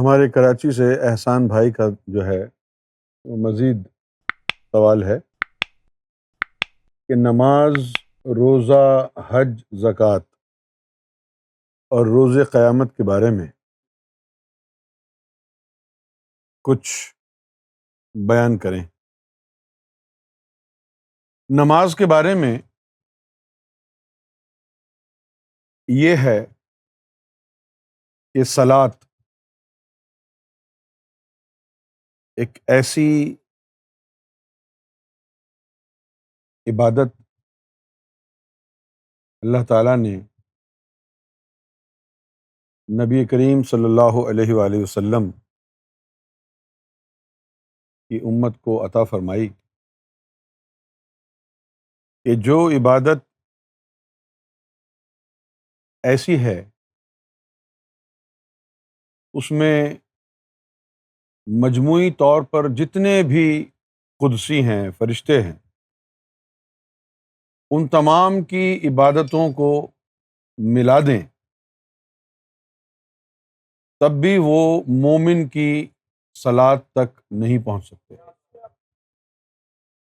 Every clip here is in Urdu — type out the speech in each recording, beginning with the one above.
ہمارے کراچی سے احسان بھائی کا جو ہے وہ مزید سوال ہے کہ نماز، روزہ، حج، زکوٰۃ اور روز قیامت کے بارے میں کچھ بیان کریں۔ نماز کے بارے میں یہ ہے کہ صلاۃ ایک ایسی عبادت اللہ تعالیٰ نے نبی کریم صلی اللہ علیہ وآلہ وسلم کی امت کو عطا فرمائی کہ جو عبادت ایسی ہے اس میں مجموعی طور پر جتنے بھی قدسی ہیں، فرشتے ہیں، ان تمام کی عبادتوں کو ملا دیں تب بھی وہ مومن کی صلاۃ تک نہیں پہنچ سکتے۔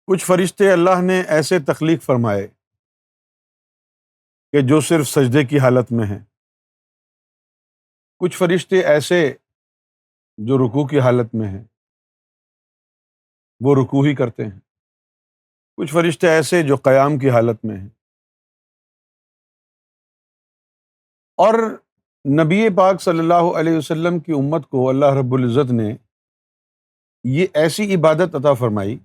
کچھ فرشتے اللہ نے ایسے تخلیق فرمائے کہ جو صرف سجدے کی حالت میں ہیں، کچھ فرشتے ایسے جو رکوع کی حالت میں ہیں، وہ رکوع ہی کرتے ہیں، کچھ فرشتے ایسے جو قیام کی حالت میں ہیں۔ اور نبی پاک صلی اللہ علیہ وسلم کی امت کو اللہ رب العزت نے یہ ایسی عبادت عطا فرمائی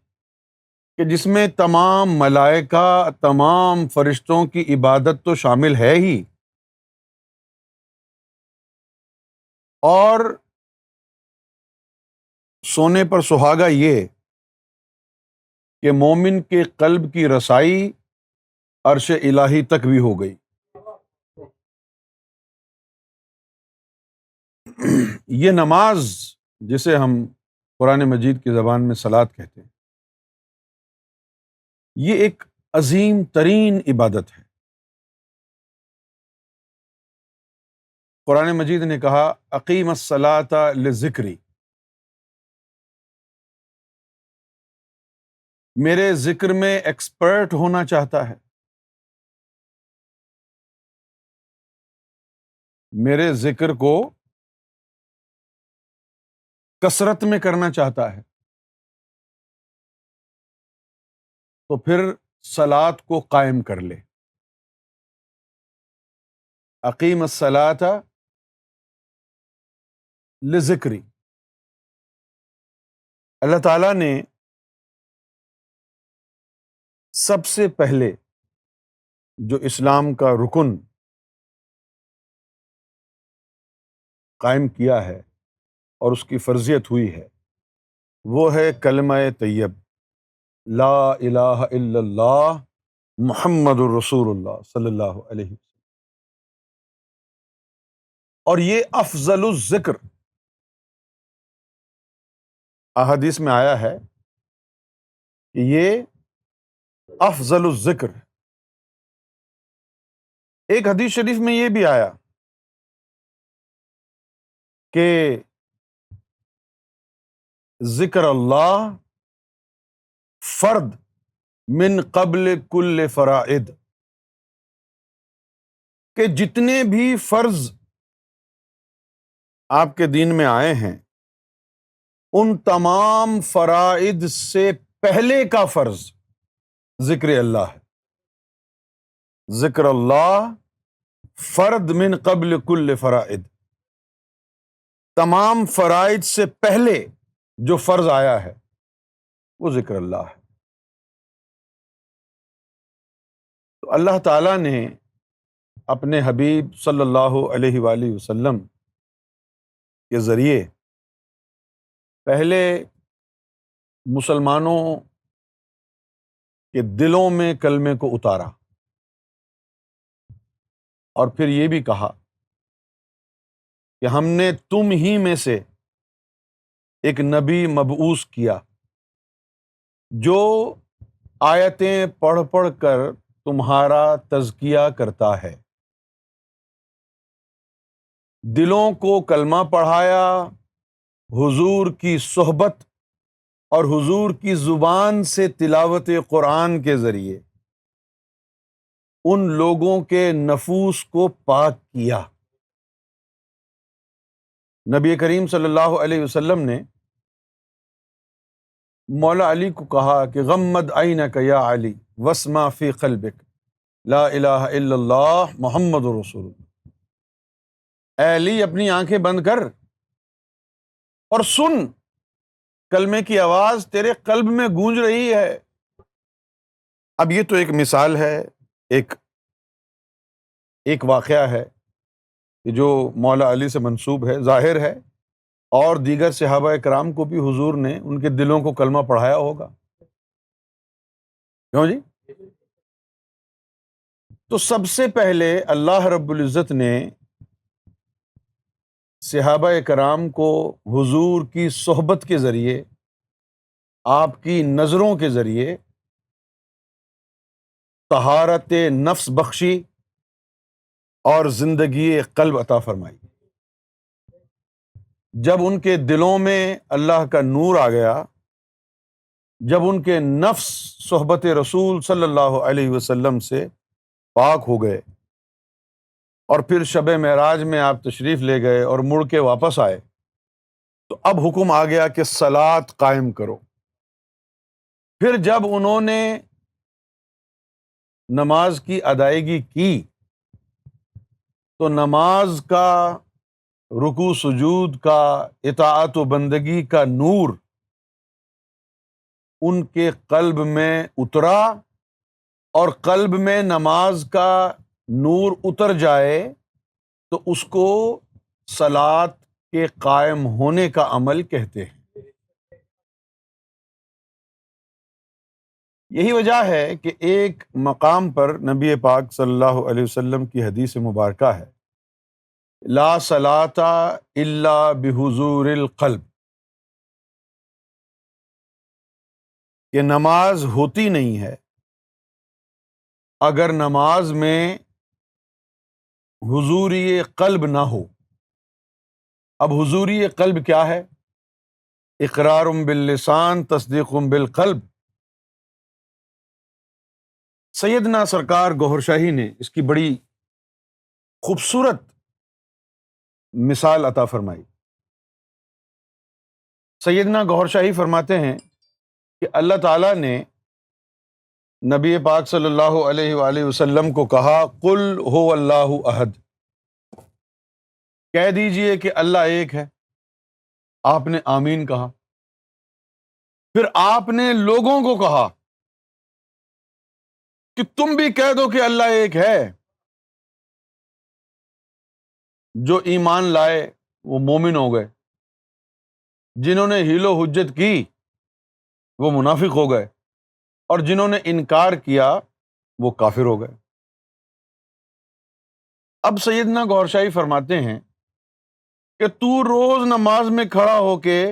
کہ جس میں تمام ملائکہ، تمام فرشتوں کی عبادت تو شامل ہے ہی، اور سونے پر سہاگا یہ کہ مومن کے قلب کی رسائی عرش الہی تک بھی ہو گئی۔ یہ نماز جسے ہم قرآن مجید کی زبان میں صلاۃ کہتے ہیں، یہ ایک عظیم ترین عبادت ہے۔ قرآن مجید نے کہا اقیم الصلاۃ لذکری، میرے ذکر میں ایکسپرٹ ہونا چاہتا ہے، میرے ذکر کو کثرت میں کرنا چاہتا ہے، تو پھر صلاۃ کو قائم کر لے۔ اقیم الصلاۃ لذکری، اللہ تعالیٰ نے سب سے پہلے جو اسلام کا رکن قائم کیا ہے اور اس کی فرضیت ہوئی ہے وہ ہے کلمہ طیب، لا الہ الا اللہ محمد الرسول اللہ صلی اللہ علیہ وسلم۔ اور یہ افضل الذکر، احادیث میں آیا ہے کہ یہ افضل الذکر۔ ایک حدیث شریف میں یہ بھی آیا کہ ذکر اللہ فرد من قبل کل فرائض، کہ جتنے بھی فرض آپ کے دین میں آئے ہیں ان تمام فرائض سے پہلے کا فرض ذکر اللہ ہے۔ ذکر اللہ فرد من قبل کل فرائض، تمام فرائض سے پہلے جو فرض آیا ہے وہ ذکر اللہ ہے۔ تو اللہ تعالیٰ نے اپنے حبیب صلی اللہ علیہ وآلہ وسلم کے ذریعے پہلے مسلمانوں کے دلوں میں کلمے کو اتارا، اور پھر یہ بھی کہا کہ ہم نے تم ہی میں سے ایک نبی مبعوث کیا جو آیتیں پڑھ پڑھ کر تمہارا تزکیہ کرتا ہے، دلوں کو کلمہ پڑھایا، حضور کی صحبت اور حضور کی زبان سے تلاوت قرآن کے ذریعے ان لوگوں کے نفوس کو پاک کیا۔ نبی کریم صلی اللہ علیہ وسلم نے مولا علی کو کہا کہ غمد عینک یا علی واسمع فی قلبک لا الہ الا اللہ محمد رسول اللہ۔ اے علی، اپنی آنکھیں بند کر اور سن، کلمے کی آواز تیرے قلب میں گونج رہی ہے۔ اب یہ تو ایک مثال ہے، ایک واقعہ ہے کہ جو مولا علی سے منسوب ہے، ظاہر ہے، اور دیگر صحابہ کرام کو بھی حضور نے ان کے دلوں کو کلمہ پڑھایا ہوگا، کیوں جی؟ تو سب سے پہلے اللہ رب العزت نے صحابہ کرام کو حضور کی صحبت کے ذریعے، آپ کی نظروں کے ذریعے طہارت نفس بخشی اور زندگی قلب عطا فرمائی۔ جب ان کے دلوں میں اللہ کا نور آ گیا، جب ان کے نفس صحبت رسول صلی اللہ علیہ وسلم سے پاک ہو گئے، اور پھر شب معراج میں آپ تشریف لے گئے اور مڑ کے واپس آئے، تو اب حکم آ گیا کہ صلاۃ قائم کرو۔ پھر جب انہوں نے نماز کی ادائیگی کی تو نماز کا، رکوع سجود کا، اطاعت و بندگی کا نور ان کے قلب میں اترا، اور قلب میں نماز کا نور اتر جائے تو اس کو صلاۃ کے قائم ہونے کا عمل کہتے ہیں۔ یہی وجہ ہے کہ ایک مقام پر نبی پاک صلی اللہ علیہ وسلم کی حدیث مبارکہ ہے، لا صلاۃ الا بحضور القلب، کہ نماز ہوتی نہیں ہے اگر نماز میں حضوری قلب نہ ہو۔ اب حضوری قلب کیا ہے؟ اقرار باللسان، تصدیق بالقلب۔ سیدنا سرکار گوہر شاہی نے اس کی بڑی خوبصورت مثال عطا فرمائی۔ سیدنا گوہر شاہی فرماتے ہیں کہ اللہ تعالیٰ نے نبی پاک صلی اللہ علیہ وآلہ وسلم کو کہا قل هو اللہ احد، کہہ دیجئے کہ اللہ ایک ہے۔ آپ نے آمین کہا۔ پھر آپ نے لوگوں کو کہا کہ تم بھی کہہ دو کہ اللہ ایک ہے۔ جو ایمان لائے وہ مومن ہو گئے، جنہوں نے حیل و حجت کی وہ منافق ہو گئے، اور جنہوں نے انکار کیا وہ کافر ہو گئے۔ اب سیدنا گوہر شاہی فرماتے ہیں کہ تو روز نماز میں کھڑا ہو کے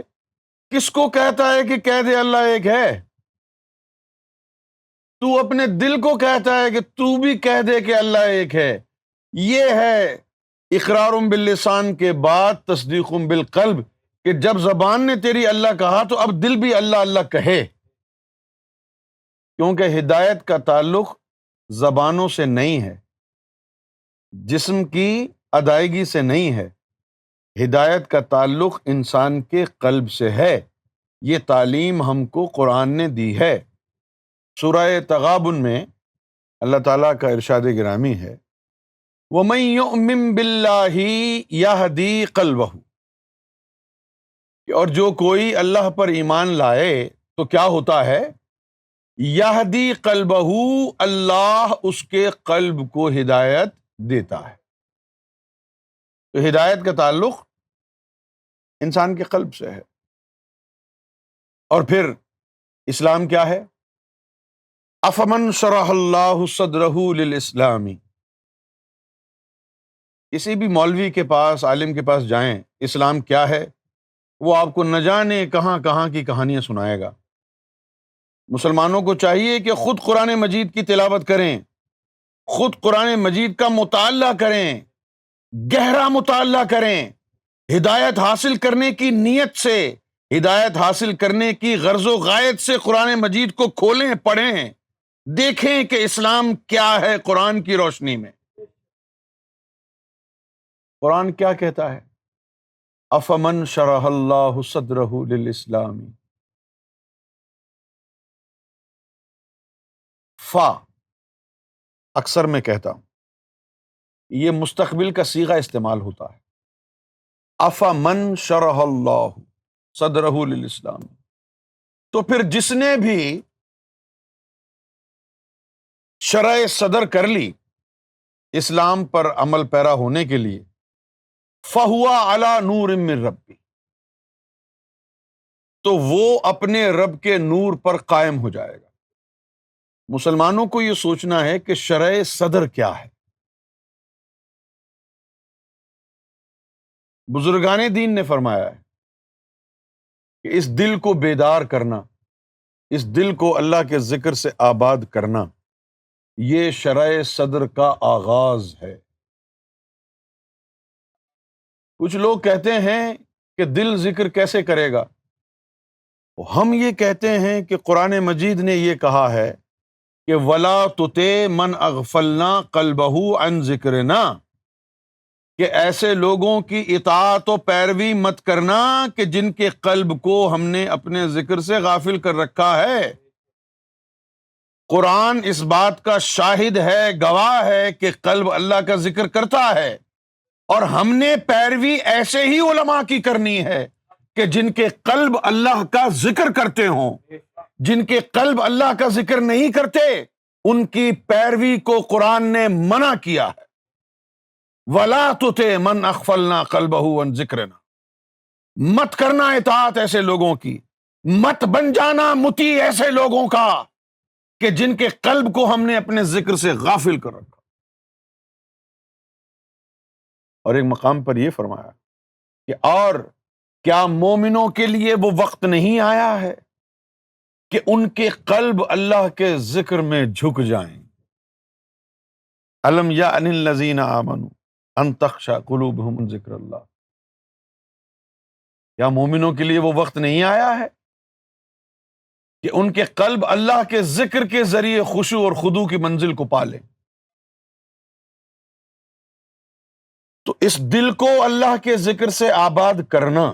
کس کو کہتا ہے کہ کہہ دے اللہ ایک ہے؟ تو اپنے دل کو کہتا ہے کہ تو بھی کہہ دے کہ اللہ ایک ہے۔ یہ ہے اقرار باللسان کے بعد تصدیق بالقلب، کہ جب زبان نے تیری اللہ کہا تو اب دل بھی اللہ اللہ کہے، کیونکہ ہدایت کا تعلق زبانوں سے نہیں ہے، جسم کی ادائیگی سے نہیں ہے، ہدایت کا تعلق انسان کے قلب سے ہے۔ یہ تعلیم ہم کو قرآن نے دی ہے۔ سورہ تغابن میں اللہ تعالیٰ کا ارشاد گرامی ہے وَمَن يُؤْمِن بِاللَّهِ يَهْدِي قَلْبَهُ، اور جو کوئی اللہ پر ایمان لائے تو کیا ہوتا ہے؟ یہدی قلبہ، اللہ اس کے قلب کو ہدایت دیتا ہے۔ تو ہدایت کا تعلق انسان کے قلب سے ہے۔ اور پھر اسلام کیا ہے؟ افمن شرح اللہ صدرہ للاسلام، کسی بھی مولوی کے پاس، عالم کے پاس جائیں، اسلام کیا ہے، وہ آپ کو نہ جانے کہاں کہاں کی کہانیاں سنائے گا۔ مسلمانوں کو چاہیے کہ خود قرآن مجید کی تلاوت کریں، خود قرآن مجید کا مطالعہ کریں، گہرا مطالعہ کریں، ہدایت حاصل کرنے کی نیت سے، ہدایت حاصل کرنے کی غرض و غایت سے قرآن مجید کو کھولیں، پڑھیں، دیکھیں کہ اسلام کیا ہے قرآن کی روشنی میں۔ قرآن کیا کہتا ہے؟ افمن شرح اللہ صدرہ للاسلام، فا اکثر میں کہتا ہوں یہ مستقبل کا صیغہ استعمال ہوتا ہے۔ افمن شرح اللہ صدرہ للاسلام، تو پھر جس نے بھی شرح صدر کر لی اسلام پر عمل پیرا ہونے کے لیے، فہوا علی نور من ربی، تو وہ اپنے رب کے نور پر قائم ہو جائے گا۔ مسلمانوں کو یہ سوچنا ہے کہ شرح صدر کیا ہے۔ بزرگان دین نے فرمایا ہے کہ اس دل کو بیدار کرنا، اس دل کو اللہ کے ذکر سے آباد کرنا، یہ شرح صدر کا آغاز ہے۔ کچھ لوگ کہتے ہیں کہ دل ذکر کیسے کرے گا؟ ہم یہ کہتے ہیں کہ قرآن مجید نے یہ کہا ہے کہ وَلَا تُطِعْ مَنْ أَغْفَلْنَا قَلْبَهُ عَنْ ذِكْرِنَا، کہ ایسے لوگوں کی اطاعت و پیروی مت کرنا کہ جن کے قلب کو ہم نے اپنے ذکر سے غافل کر رکھا ہے۔ قرآن اس بات کا شاہد ہے، گواہ ہے کہ قلب اللہ کا ذکر کرتا ہے، اور ہم نے پیروی ایسے ہی علماء کی کرنی ہے کہ جن کے قلب اللہ کا ذکر کرتے ہوں۔ جن کے قلب اللہ کا ذکر نہیں کرتے ان کی پیروی کو قرآن نے منع کیا ہے۔ وَلَا تُطِعْ مَنْ أَغْفَلْنَا قَلْبَهُ عَنْ ذِكْرِنَا، مت کرنا اطاعت ایسے لوگوں کی، مت بن جانا مطیع ایسے لوگوں کا کہ جن کے قلب کو ہم نے اپنے ذکر سے غافل کر رکھا۔ اور ایک مقام پر یہ فرمایا کہ اور کیا مومنوں کے لیے وہ وقت نہیں آیا ہے کہ ان کے قلب اللہ کے ذکر میں جھک جائیں؟ الم یأن الذین آمنوا ان تخشع قلوبہم ذکر اللہ، کیا مومنوں کے لیے وہ وقت نہیں آیا ہے کہ ان کے قلب اللہ کے ذکر کے ذریعے خشوع اور خضوع کی منزل کو پالے؟ تو اس دل کو اللہ کے ذکر سے آباد کرنا،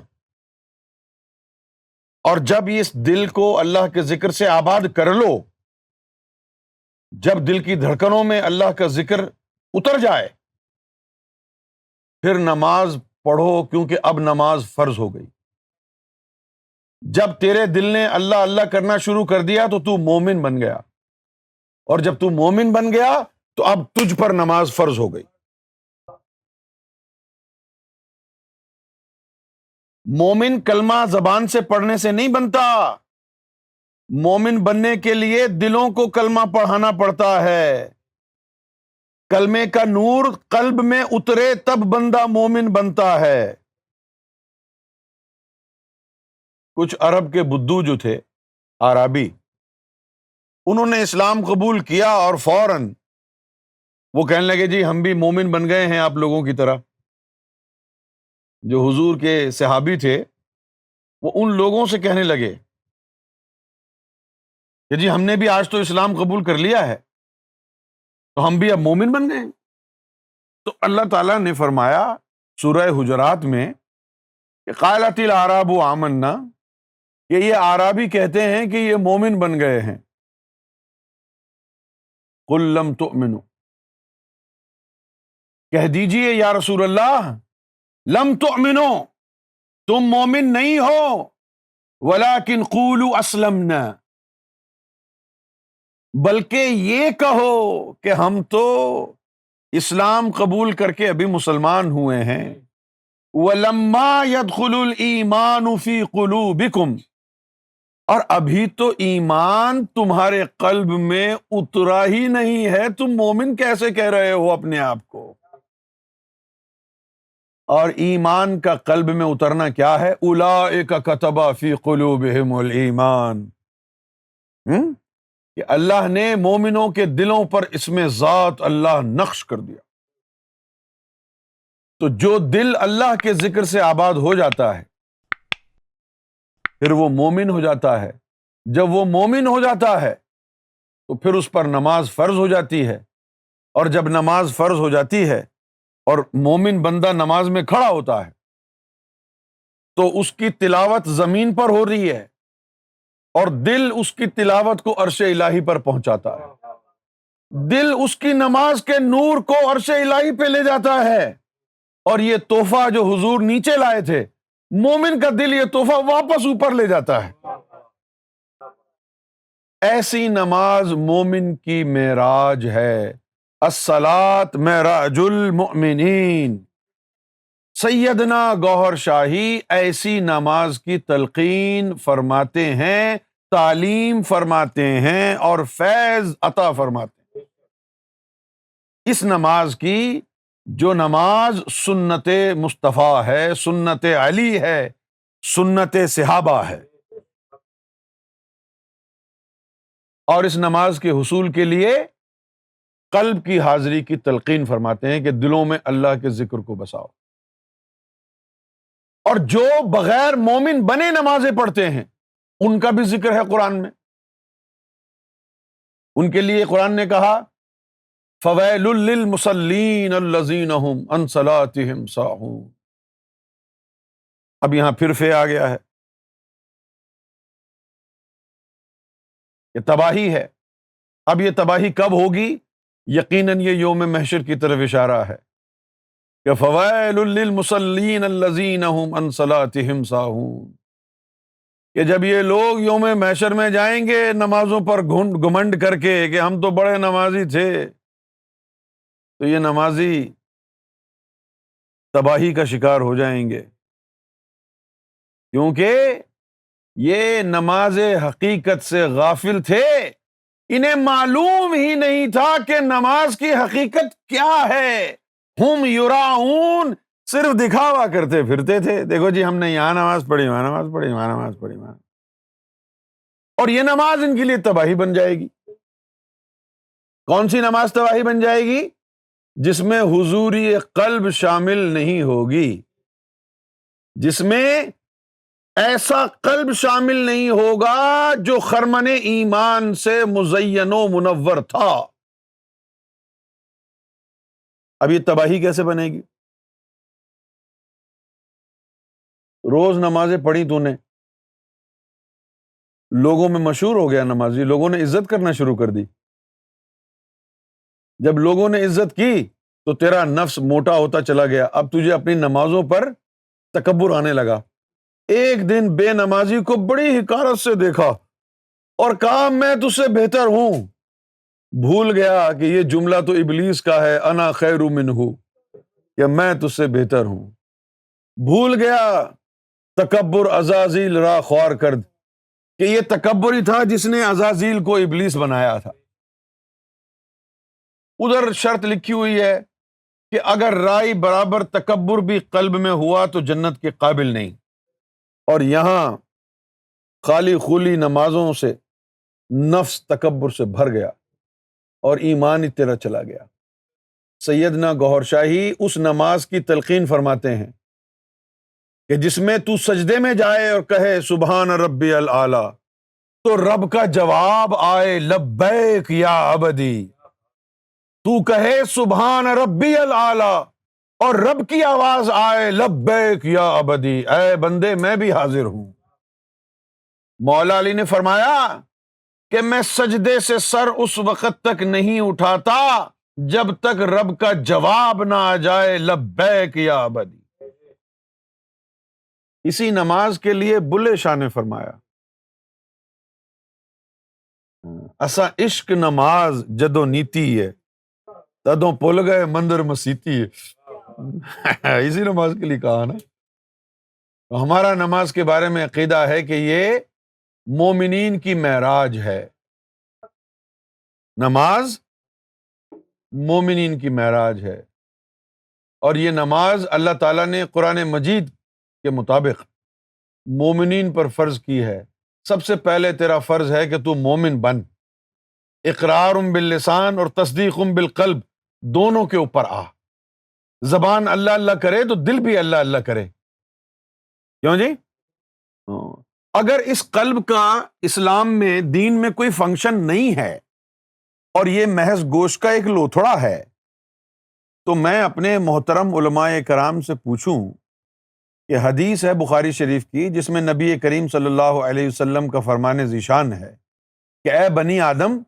اور جب اس دل کو اللہ کے ذکر سے آباد کر لو، جب دل کی دھڑکنوں میں اللہ کا ذکر اتر جائے، پھر نماز پڑھو، کیونکہ اب نماز فرض ہو گئی۔ جب تیرے دل نے اللہ اللہ کرنا شروع کر دیا تو تو مومن بن گیا، اور جب تو مومن بن گیا تو اب تجھ پر نماز فرض ہو گئی۔ مومن کلمہ زبان سے پڑھنے سے نہیں بنتا، مومن بننے کے لیے دلوں کو کلمہ پڑھانا پڑتا ہے۔ کلمے کا نور قلب میں اترے تب بندہ مومن بنتا ہے۔ کچھ عرب کے بدو جو تھے، عربی، انہوں نے اسلام قبول کیا اور فوراً وہ کہنے لگے جی ہم بھی مومن بن گئے ہیں آپ لوگوں کی طرح۔ جو حضور کے صحابی تھے وہ ان لوگوں سے کہنے لگے کہ جی ہم نے بھی آج تو اسلام قبول کر لیا ہے، تو ہم بھی اب مومن بن گئے ہیں۔ تو اللہ تعالیٰ نے فرمایا سورہ حجرات میں کہ قالت الاعراب آمنا، کہ یہ اعرابی کہتے ہیں کہ یہ مومن بن گئے ہیں۔ قل لم تؤمنوا، کہہ دیجئے یا رسول اللہ لم تؤمنوا، تم مومن نہیں ہو، ولکن قولوا اسلمنا، بلکہ یہ کہو کہ ہم تو اسلام قبول کر کے ابھی مسلمان ہوئے ہیں۔ وَلَمَّا يَدْخُلُ الْإِيمَانُ فِي قُلُوبِكُمْ، اور ابھی تو ایمان تمہارے قلب میں اترا ہی نہیں ہے، تم مومن کیسے کہہ رہے ہو اپنے آپ کو؟ اور ایمان کا قلب میں اترنا کیا ہے؟ أُولَئِكَ كَتَبَ فِي قُلُوبِهِمُ الْإِيمَانَ، کہ اللہ نے مومنوں کے دلوں پر اس میں ذات اللہ نقش کر دیا۔ تو جو دل اللہ کے ذکر سے آباد ہو جاتا ہے پھر وہ مومن ہو جاتا ہے. جب وہ مومن ہو جاتا ہے تو پھر اس پر نماز فرض ہو جاتی ہے، اور جب نماز فرض ہو جاتی ہے اور مومن بندہ نماز میں کھڑا ہوتا ہے تو اس کی تلاوت زمین پر ہو رہی ہے اور دل اس کی تلاوت کو عرش الہی پر پہنچاتا ہے. دل اس کی نماز کے نور کو عرش الہی پہ لے جاتا ہے، اور یہ تحفہ جو حضور نیچے لائے تھے، مومن کا دل یہ تحفہ واپس اوپر لے جاتا ہے. ایسی نماز مومن کی معراج ہے. الصلاۃ معراج المؤمنین. سیدنا گوہر شاہی ایسی نماز کی تلقین فرماتے ہیں، تعلیم فرماتے ہیں اور فیض عطا فرماتے ہیں. اس نماز کی جو نماز سنت مصطفیٰ ہے، سنت علی ہے، سنت صحابہ ہے، اور اس نماز کے حصول کے لیے قلب کی حاضری کی تلقین فرماتے ہیں کہ دلوں میں اللہ کے ذکر کو بساؤ. اور جو بغیر مومن بنے نمازیں پڑھتے ہیں ان کا بھی ذکر ہے قرآن میں. ان کے لیے قرآن نے کہا فویل للمصلین الذین هم عن صلاتهم ساہون. اب یہاں پھر آ گیا ہے، یہ تباہی ہے. اب یہ تباہی کب ہوگی؟ یقیناً یہ یوم محشر کی طرف اشارہ ہے کہ فویل للمصلین الذین هم عن صلاتهم ساہون، کہ جب یہ لوگ یوم محشر میں جائیں گے نمازوں پر گھمنڈ کر کے کہ ہم تو بڑے نمازی تھے، تو یہ نمازی تباہی کا شکار ہو جائیں گے، کیونکہ یہ نماز حقیقت سے غافل تھے. انہیں معلوم ہی نہیں تھا کہ نماز کی حقیقت کیا ہے. ہم یراؤن، صرف دکھاوا کرتے پھرتے تھے، دیکھو جی ہم نے یہاں نماز پڑھی، وہاں نماز پڑھی، وہاں نماز پڑھی، وہاں. اور یہ نماز ان کے لیے تباہی بن جائے گی. کون سی نماز تباہی بن جائے گی؟ جس میں حضوری قلب شامل نہیں ہوگی، جس میں ایسا قلب شامل نہیں ہوگا جو خرمن ایمان سے مزین و منور تھا. اب یہ تباہی کیسے بنے گی؟ روز نمازیں پڑھی تو نے، لوگوں میں مشہور ہو گیا نمازی، لوگوں نے عزت کرنا شروع کر دی. جب لوگوں نے عزت کی تو تیرا نفس موٹا ہوتا چلا گیا، اب تجھے اپنی نمازوں پر تکبر آنے لگا. ایک دن بے نمازی کو بڑی حقارت سے دیکھا اور کہا میں تجھ سے بہتر ہوں. بھول گیا کہ یہ جملہ تو ابلیس کا ہے، انا خیر منہ، کہ میں تجھ سے بہتر ہوں. بھول گیا تکبر عزازیل را خوار کرد، کہ یہ تکبر ہی تھا جس نے عزازیل کو ابلیس بنایا تھا. ادھر شرط لکھی ہوئی ہے کہ اگر رائی برابر تکبر بھی قلب میں ہوا تو جنت کے قابل نہیں. اور یہاں خالی خولی نمازوں سے نفس تکبر سے بھر گیا اور ایمان ہی تیرا چلا گیا. سیدنا گوہر شاہی اس نماز کی تلقین فرماتے ہیں کہ جس میں تو سجدے میں جائے اور کہے سبحان ربی العالی، تو رب کا جواب آئے لبیک یا عبدی. تو کہے سبحان ربی العالی اور رب کی آواز آئے لبیک یا عبدی، اے بندے میں بھی حاضر ہوں. مولا علی نے فرمایا کہ میں سجدے سے سر اس وقت تک نہیں اٹھاتا جب تک رب کا جواب نہ آ جائے لبیک یا عبدی. اسی نماز کے لیے بلے شاہ نے فرمایا اسا عشق نماز جدو نیتی ہے تدوں پل گئے مندر مسیتی ہے. اسی نماز کے لیے کہا نا. تو ہمارا نماز کے بارے میں عقیدہ ہے کہ یہ مومنین کی معراج ہے. نماز مومنین کی معراج ہے، اور یہ نماز اللہ تعالیٰ نے قرآن مجید کے مطابق مومنین پر فرض کی ہے. سب سے پہلے تیرا فرض ہے کہ تو مومن بن، اقرار باللسان اور تصدیق بالقلب دونوں کے اوپر آ. زبان اللہ اللہ کرے تو دل بھی اللہ اللہ کرے. کیوں جی؟ اگر اس قلب کا اسلام میں دین میں کوئی فنکشن نہیں ہے اور یہ محض گوشت کا ایک لوتھڑا ہے، تو میں اپنے محترم علماء کرام سے پوچھوں کہ حدیث ہے بخاری شریف کی جس میں نبی کریم صلی اللہ علیہ وسلم کا فرمان ذیشان ہے کہ اے بنی آدم،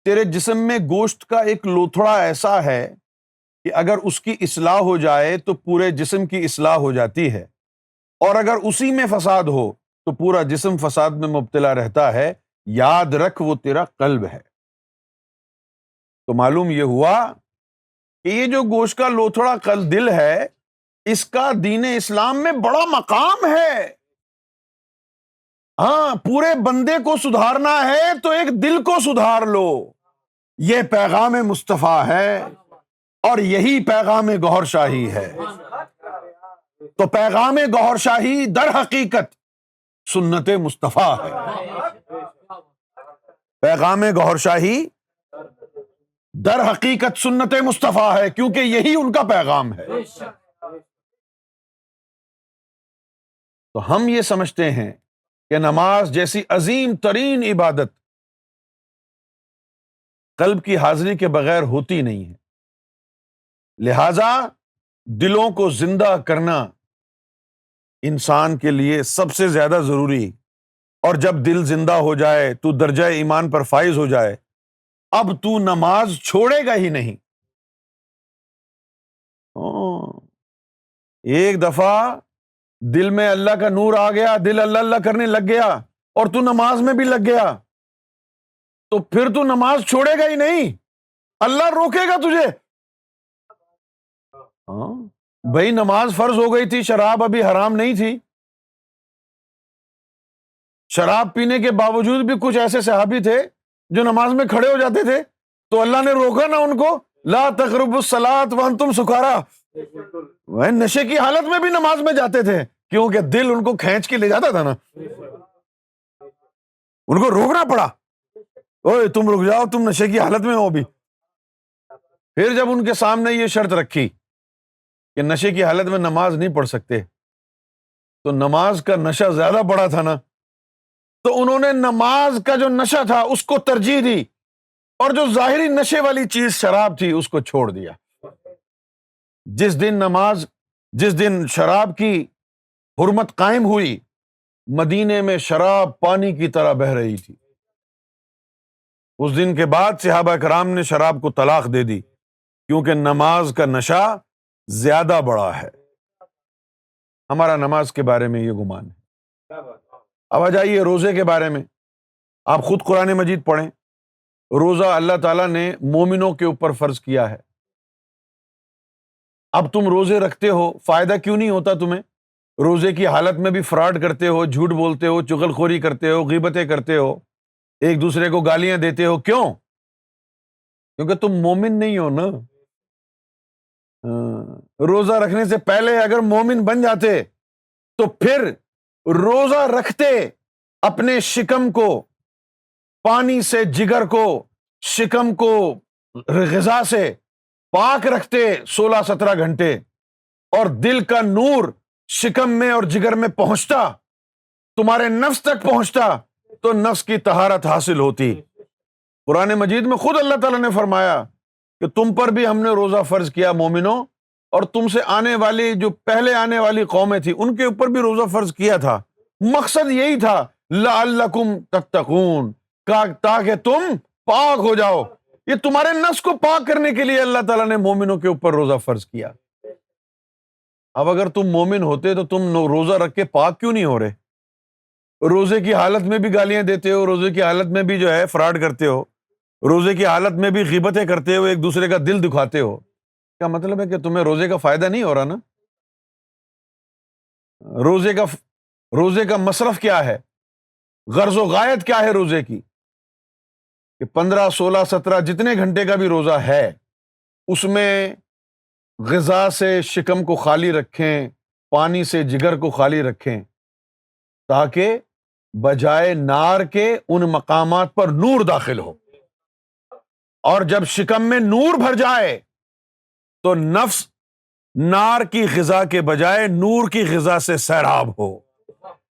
تیرے جسم میں گوشت کا ایک لوتھڑا ایسا ہے کہ اگر اس کی اصلاح ہو جائے تو پورے جسم کی اصلاح ہو جاتی ہے، اور اگر اسی میں فساد ہو تو پورا جسم فساد میں مبتلا رہتا ہے. یاد رکھ وہ تیرا قلب ہے. تو معلوم یہ ہوا کہ یہ جو گوشت کا لوتھڑا دل ہے، اس کا دین اسلام میں بڑا مقام ہے. ہاں، پورے بندے کو سدھارنا ہے تو ایک دل کو سدھار لو. یہ پیغام مصطفیٰ ہے اور یہی پیغام گوہر شاہی ہے. تو پیغام گوہر شاہی در حقیقت سنت مصطفیٰ ہے. پیغام گوہر شاہی در حقیقت سنت مصطفیٰ ہے، کیونکہ یہی ان کا پیغام ہے. تو ہم یہ سمجھتے ہیں کہ نماز جیسی عظیم ترین عبادت قلب کی حاضری کے بغیر ہوتی نہیں ہے. لہذا دلوں کو زندہ کرنا انسان کے لیے سب سے زیادہ ضروری. اور جب دل زندہ ہو جائے تو درجہ ایمان پر فائز ہو جائے، اب تو نماز چھوڑے گا ہی نہیں. ایک دفعہ دل میں اللہ کا نور آ گیا، دل اللہ اللہ کرنے لگ گیا اور تو نماز میں بھی لگ گیا، تو پھر تو نماز چھوڑے گا ہی نہیں. اللہ روکے گا تجھے. بھائی نماز فرض ہو گئی تھی، شراب ابھی حرام نہیں تھی. شراب پینے کے باوجود بھی کچھ ایسے صحابی تھے جو نماز میں کھڑے ہو جاتے تھے، تو اللہ نے روکا نا ان کو، لا تقربوا الصلاۃ وانتم سکارا. وہ نشے کی حالت میں بھی نماز میں جاتے تھے، کیونکہ دل ان کو کھینچ کے لے جاتا تھا نا. ان کو روکنا پڑا، اوے تم رک جاؤ، تم نشے کی حالت میں ہو بھی. پھر جب ان کے سامنے یہ شرط رکھی کہ نشے کی حالت میں نماز نہیں پڑھ سکتے، تو نماز کا نشہ زیادہ بڑا تھا نا، تو انہوں نے نماز کا جو نشہ تھا اس کو ترجیح دی، اور جو ظاہری نشے والی چیز شراب تھی اس کو چھوڑ دیا. جس دن شراب کی حرمت قائم ہوئی، مدینے میں شراب پانی کی طرح بہہ رہی تھی. اس دن کے بعد صحابہ کرام نے شراب کو طلاق دے دی، کیونکہ نماز کا نشہ زیادہ بڑا ہے. ہمارا نماز کے بارے میں یہ گمان ہے. اب آ جائیے روزے کے بارے میں. آپ خود قرآن مجید پڑھیں. روزہ اللہ تعالیٰ نے مومنوں کے اوپر فرض کیا ہے. اب تم روزے رکھتے ہو، فائدہ کیوں نہیں ہوتا تمہیں؟ روزے کی حالت میں بھی فراڈ کرتے ہو، جھوٹ بولتے ہو، چغل خوری کرتے ہو، غیبتیں کرتے ہو، ایک دوسرے کو گالیاں دیتے ہو. کیوں؟ کیونکہ تم مومن نہیں ہو نا. روزہ رکھنے سے پہلے اگر مومن بن جاتے تو پھر روزہ رکھتے اپنے شکم کو، پانی سے جگر کو، شکم کو غذا سے پاک رکھتے 16-17 گھنٹے، اور دل کا نور شکم میں اور جگر میں پہنچتا، تمہارے نفس تک پہنچتا، تو نفس کی طہارت حاصل ہوتی. قرآن مجید میں خود اللہ تعالیٰ نے فرمایا کہ تم پر بھی ہم نے روزہ فرض کیا مومنوں، اور تم سے آنے والی جو پہلے آنے والی قومیں تھیں ان کے اوپر بھی روزہ فرض کیا تھا. مقصد یہی تھا لعلکم تتقون، تاکہ تم پاک ہو جاؤ. یہ تمہارے نفس کو پاک کرنے کے لیے اللہ تعالیٰ نے مومنوں کے اوپر روزہ فرض کیا. اب اگر تم مومن ہوتے تو تم روزہ رکھ کے پاک کیوں نہیں ہو رہے؟ روزے کی حالت میں بھی گالیاں دیتے ہو، روزے کی حالت میں بھی جو ہے فراڈ کرتے ہو، روزے کی حالت میں بھی غیبتیں کرتے ہو، ایک دوسرے کا دل دکھاتے ہو. کیا مطلب ہے کہ تمہیں روزے کا فائدہ نہیں ہو رہا نا؟ روزے کا مصرف کیا ہے؟ غرض و غایت کیا ہے روزے کی؟ کہ 15 16 17 جتنے گھنٹے کا بھی روزہ ہے، اس میں غذا سے شکم کو خالی رکھیں، پانی سے جگر کو خالی رکھیں، تاکہ بجائے نار کے ان مقامات پر نور داخل ہو. اور جب شکم میں نور بھر جائے تو نار کی غذا کے بجائے نور کی غذا سے سیراب ہو۔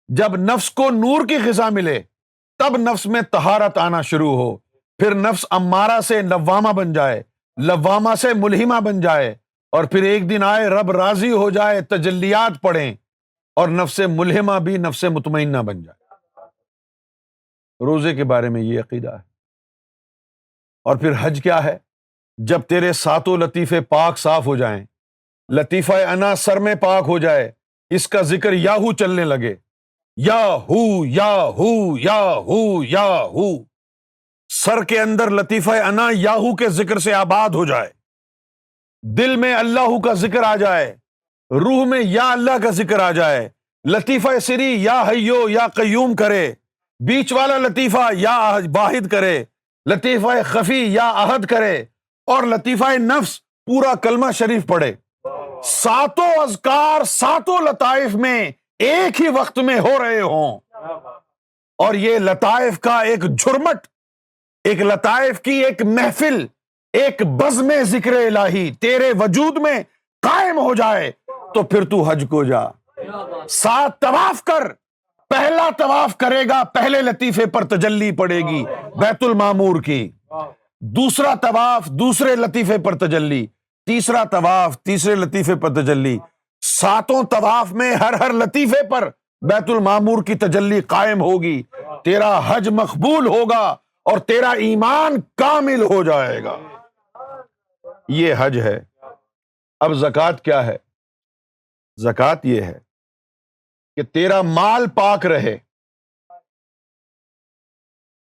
جب نفس کو نور کی غذا ملے تب نفس میں طہارت آنا شروع ہو، پھر نفس امارہ سے لوامہ بن جائے، لوامہ سے ملہمہ بن جائے، اور پھر ایک دن آئے رب راضی ہو جائے، تجلیات پڑھیں اور نفس ملہمہ بھی نفس مطمئنہ بن جائے۔ روزے کے بارے میں یہ عقیدہ ہے۔ اور پھر حج کیا ہے؟ جب تیرے ساتوں لطیفے پاک صاف ہو جائیں، لطیفہ انا سر میں پاک ہو جائے، اس کا ذکر یاہو چلنے لگے، یا ہو یا ہو یا ہو یا ہو، سر کے اندر لطیفہ انا یاہو کے ذکر سے آباد ہو جائے، دل میں اللہ کا ذکر آ جائے، روح میں یا اللہ کا ذکر آ جائے، لطیفہ سری یا حیو یا قیوم کرے، بیچ والا لطیفہ یا واحد کرے، لطیفہ خفی یا احد کرے، اور لطیفہ نفس پورا کلمہ شریف پڑھے۔ ساتوں اذکار ساتوں لطائف میں ایک ہی وقت میں ہو رہے ہوں، اور یہ لطائف کا ایک جھرمٹ، ایک لطائف کی ایک محفل، ایک بزم ذکر الہی تیرے وجود میں قائم ہو جائے، تو پھر تو حج کو جا، 7 طواف کر۔ پہلا طواف کرے گا، پہلے لطیفے پر تجلی پڑے گی بیت المعمور کی، دوسرا طواف دوسرے لطیفے پر تجلی، تیسرا طواف تیسرے لطیفے پر تجلی، 7 طواف میں ہر لطیفے پر بیت المعمور کی تجلی قائم ہوگی، تیرا حج مقبول ہوگا اور تیرا ایمان کامل ہو جائے گا۔ یہ حج ہے۔ اب زکوٰۃ کیا ہے؟ زکوٰۃ یہ ہے کہ تیرا مال پاک رہے۔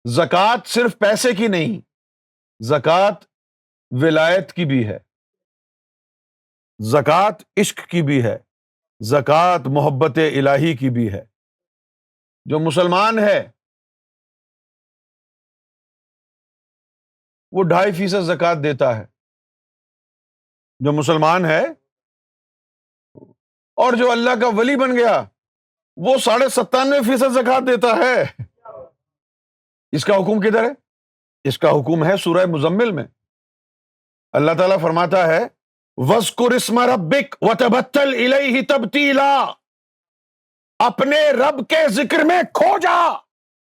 زکوٰۃ صرف پیسے کی نہیں، زکوٰۃ ولایت کی بھی ہے، زکوٰۃ عشق کی بھی ہے، زکوٰۃ محبت الہی کی بھی ہے۔ جو مسلمان ہے وہ 2.5% زکوٰۃ دیتا ہے، جو مسلمان ہے، اور جو اللہ کا ولی بن گیا وہ 97.5% زکوٰۃ دیتا ہے۔ اس کا حکم کدھر ہے؟ اس کا حکم ہے سورہ مزمل میں۔ اللہ تعالیٰ فرماتا ہے وَاذْكُرِ اسْمَ رَبِّكَ وَتَبَتَّلْ إِلَيْهِ تَبْتِيلًا، اپنے رب کے ذکر میں کھو جا،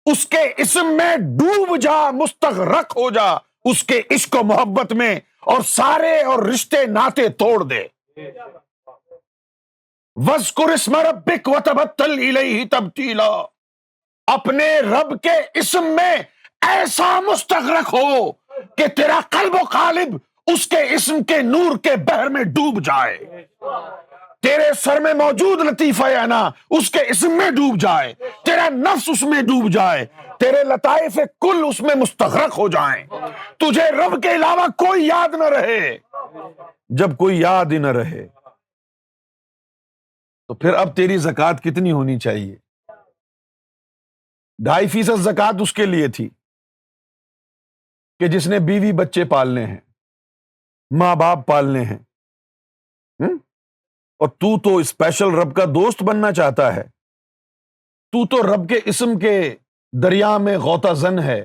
اس کے اسم میں ڈوب جا، مستغرق ہو جا اس کے عشق و محبت میں، اور سارے اور رشتے ناتے توڑ دے۔ وَاذْكُرِ اسْمَ رَبِّكَ وَتَبَتَّلْ إِلَيْهِ تَبْتِيلًا، اپنے رب کے اسم میں ایسا مستغرق ہو کہ تیرا قلب و قالب اس کے اسم کے نور کے بحر میں ڈوب جائے، تیرے سر میں موجود لطیفہ انا اس کے اسم میں ڈوب جائے، تیرا نفس اس میں ڈوب جائے، تیرے لطائف کل اس میں مستغرق ہو جائیں، تجھے رب کے علاوہ کوئی یاد نہ رہے۔ جب کوئی یاد ہی نہ رہے تو پھر اب تیری زکوٰۃ کتنی ہونی چاہیے؟ 2.5% زکوٰۃ اس کے لیے تھی کہ جس نے بیوی بچے پالنے ہیں، ماں باپ پالنے ہیں، اور تو اسپیشل رب کا دوست بننا چاہتا ہے، تو رب کے اسم کے دریا میں غوطہ زن ہے،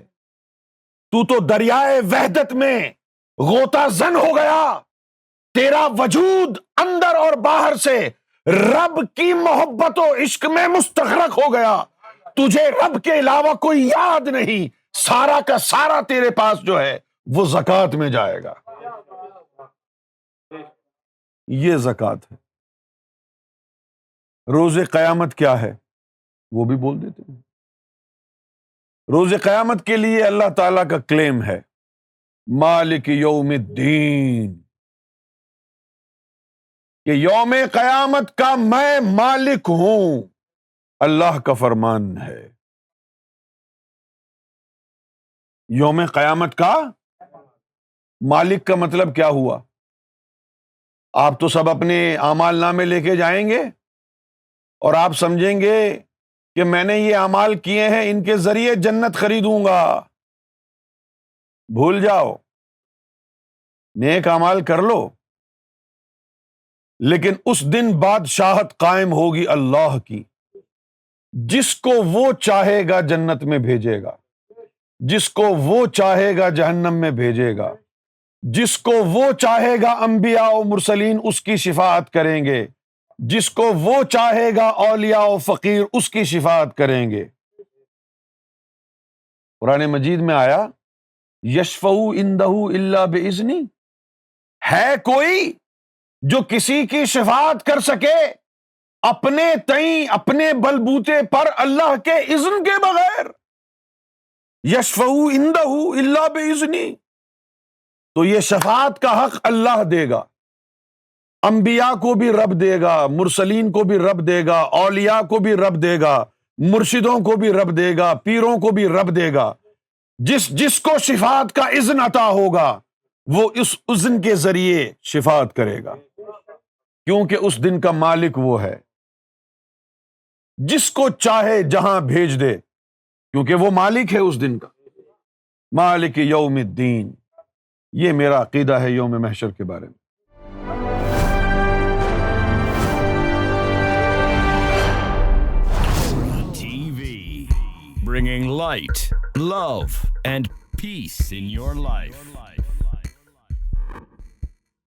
تو دریائے وحدت میں غوطہ زن ہو گیا، تیرا وجود اندر اور باہر سے رب کی محبت و عشق میں مستغرق ہو گیا، تجھے رب کے علاوہ کوئی یاد نہیں، سارا کا سارا تیرے پاس جو ہے وہ زکوٰۃ میں جائے گا۔ یہ زکوٰۃ ہے۔ روز قیامت کیا ہے وہ بھی بول دیتے ہیں۔ روز قیامت کے لیے اللہ تعالیٰ کا کلیم ہے مالک یوم الدین، کہ یوم قیامت کا میں مالک ہوں، اللہ کا فرمان ہے۔ یوم قیامت کا مالک کا مطلب کیا ہوا؟ آپ تو سب اپنے اعمال نامے لے کے جائیں گے اور آپ سمجھیں گے کہ میں نے یہ اعمال کیے ہیں، ان کے ذریعے جنت خریدوں گا۔ بھول جاؤ، نیک اعمال کر لو، لیکن اس دن بادشاہت قائم ہوگی اللہ کی، جس کو وہ چاہے گا جنت میں بھیجے گا، جس کو وہ چاہے گا جہنم میں بھیجے گا۔ جس کو وہ چاہے گا انبیاء و مرسلین اس کی شفاعت کریں گے، جس کو وہ چاہے گا اولیاء و فقیر اس کی شفاعت کریں گے۔ قرآن مجید میں آیا یشفعوا عندہ الا باذنہ، ہے کوئی جو کسی کی شفاعت کر سکے اپنے تئیں اپنے بلبوتے پر اللہ کے اذن کے بغیر؟ یشفعوا عندہ الا باذنہ، تو یہ شفاعت کا حق اللہ دے گا، انبیاء کو بھی رب دے گا، مرسلین کو بھی رب دے گا، اولیاء کو بھی رب دے گا، مرشدوں کو بھی رب دے گا، پیروں کو بھی رب دے گا۔ جس کو شفاعت کا اذن عطا ہوگا وہ اس اذن کے ذریعے شفاعت کرے گا، کیونکہ اس دن کا مالک وہ ہے۔ جس کو چاہے جہاں بھیج دے، کیونکہ وہ مالک ہے اس دن کا، مالک یوم الدین۔ یہ میرا عقیدہ ہے یوم محشر کے بارے میں۔ TV, bringing light, love, and peace in your life.